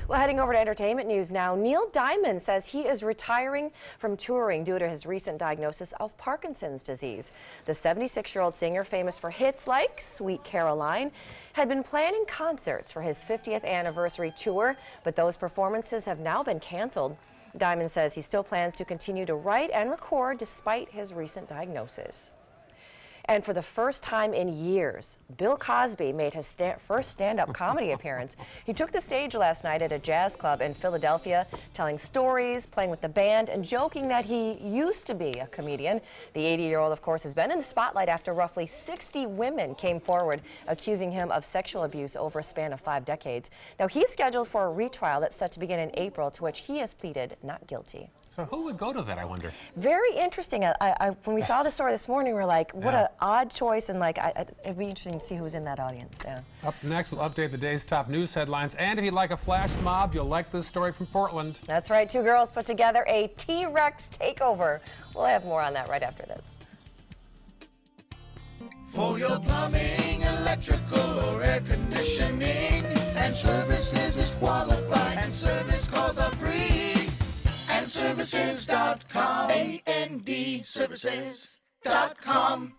Well, heading over to entertainment news now. Neil Diamond says he is retiring from touring due to his recent diagnosis of Parkinson's disease. The 76-year-old singer, famous for hits like Sweet Caroline, had been planning concerts for his 50th anniversary tour, but those performances have now been canceled. Diamond says he still plans to continue to write and record despite his recent diagnosis. And for the first time in years, Bill Cosby made his first stand-up comedy appearance. He took the stage last night at a jazz club in Philadelphia, telling stories, playing with the band, and joking that he used to be a comedian. The 80-year-old, of course, has been in the spotlight after roughly 60 women came forward accusing him of sexual abuse over a span of 5 decades. Now, he's scheduled for a retrial that's set to begin in April, to which he has pleaded not guilty. So who would go to that, I wonder? Very interesting. When we saw the story this morning, we were like, what an odd choice, and it'd be interesting to see who was in that audience. Yeah. Up next, we'll update the day's top news headlines. And if you'd like a flash mob, you'll like this story from Portland. That's right. 2 girls put together a T-Rex takeover. We'll have more on that right after this. For your plumbing, electrical, or air conditioning, and services is qualified, and service calls are free. AndServices.com. AndServices.com.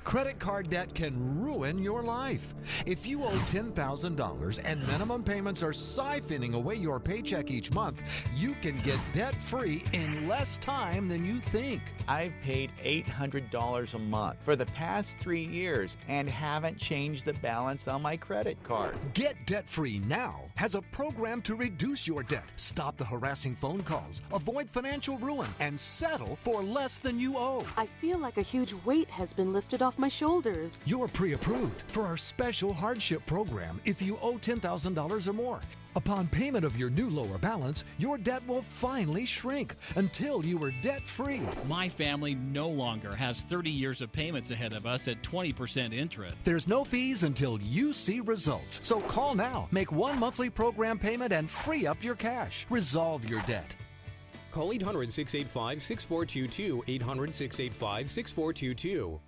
Credit card debt can ruin your life. If you owe $10,000 and minimum payments are siphoning away your paycheck each month, you can get debt-free in less time than you think. I've paid $800 a month for the past 3 years and haven't changed the balance on my credit card. Get debt-free now has a program to reduce your debt, stop the harassing phone calls, avoid financial ruin, and settle for less than you owe. I feel like a huge weight has been lifted off my shoulders. You're pre-approved for our special hardship program if you owe $10,000 or more. Upon payment of your new lower balance, your debt will finally shrink until you are debt-free. My family no longer has 30 years of payments ahead of us at 20% interest. There's no fees until you see results. So call now, make one monthly program payment, and free up your cash. Resolve your debt. Call 800-685-6422, 800-685-6422.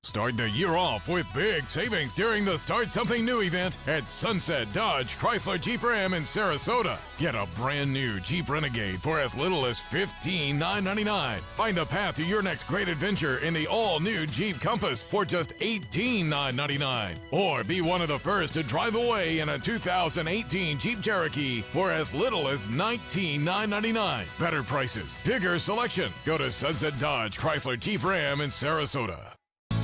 Start the year off with big savings during the Start Something New event at Sunset Dodge Chrysler Jeep Ram in Sarasota. Get a brand new Jeep Renegade for as little as $15,999. Find the path to your next great adventure in the all-new Jeep Compass for just $18,999. Or be one of the first to drive away in a 2018 Jeep Cherokee for as little as $19,999. Better prices, bigger selection. Go to Sunset Dodge Chrysler Jeep Ram in Sarasota.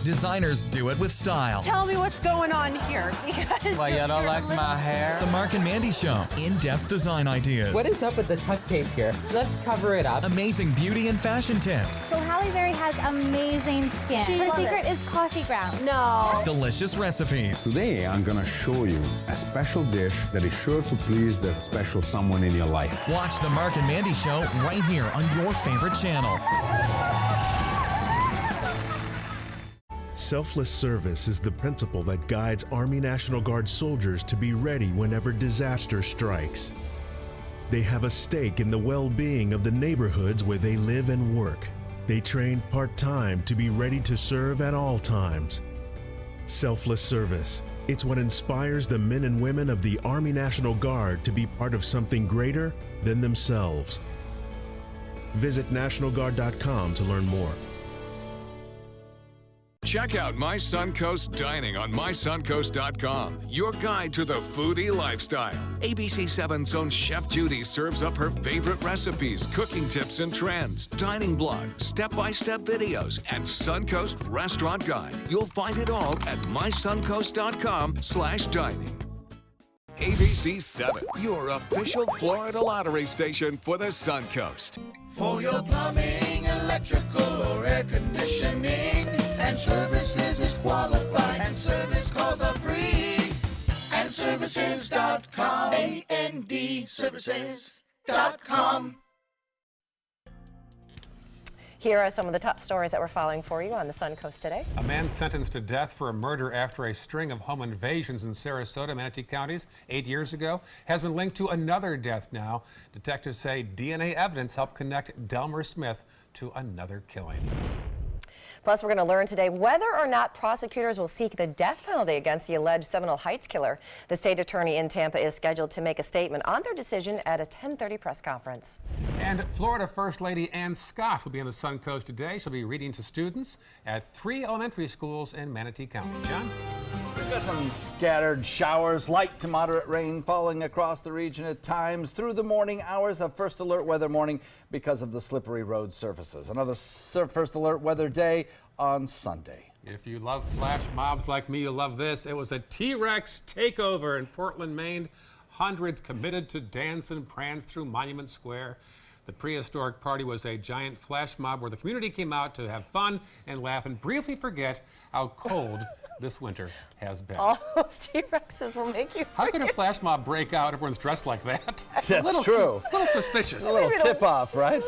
Designers do it with style. Tell me what's going on here. Why, you don't like my hair? The Mark and Mandy Show. In-depth design ideas. What is up with the tuck tape here? Let's cover it up. Amazing beauty and fashion tips. So Halle Berry has amazing skin. Her secret is coffee grounds. No. Delicious recipes. Today, I'm going to show you a special dish that is sure to please that special someone in your life. Watch the Mark and Mandy Show right here on your favorite channel. Selfless service is the principle that guides Army National Guard soldiers to be ready whenever disaster strikes. They have a stake in the well-being of the neighborhoods where they live and work. They train part-time to be ready to serve at all times. Selfless service. It's what inspires the men and women of the Army National Guard to be part of something greater than themselves. Visit NationalGuard.com to learn more. Check out My Suncoast Dining on mysuncoast.com, your guide to the foodie lifestyle. ABC7's own Chef Judy serves up her favorite recipes, cooking tips and trends, dining blog, step-by-step videos, and Suncoast Restaurant Guide. You'll find it all at mysuncoast.com/dining. ABC7, your official Florida lottery station for the Suncoast. For your plumbing, electrical or air conditioning. And services is qualified, and service calls are free. And services.com, AND services.com. Here are some of the top stories that we're following for you on the Suncoast today. A man sentenced to death for a murder after a string of home invasions in Sarasota, Manatee counties 8 years ago has been linked to another death now. Detectives say DNA evidence helped connect Delmer Smith to another killing. Plus, we're going to learn today whether or not prosecutors will seek the death penalty against the alleged Seminole Heights killer. The state attorney in Tampa is scheduled to make a statement on their decision at a 10:30 press conference. And Florida First Lady Ann Scott will be on the Suncoast today. She'll be reading to students at 3 elementary schools in Manatee County. John? We've got some scattered showers, light to moderate rain falling across the region at times through the morning hours of First Alert Weather morning because of the slippery road surfaces. Another First Alert Weather day on Sunday. If you love flash mobs like me, you'll love this. It was a T-Rex takeover in Portland, Maine. Hundreds committed to dance and prance through Monument Square. The prehistoric party was a giant flash mob where the community came out to have fun and laugh and briefly forget how cold this winter has been. All those T-Rexes will make you How could a flash mob break out? Everyone's dressed like that. That's true. A little suspicious. A little tip-off, right?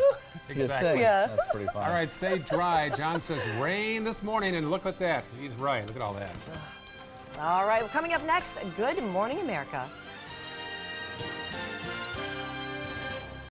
Exactly. Yeah. That's pretty fun. All right, stay dry. John says rain this morning, and look at that. He's right. Look at all that. All right, well, coming up next, Good Morning America.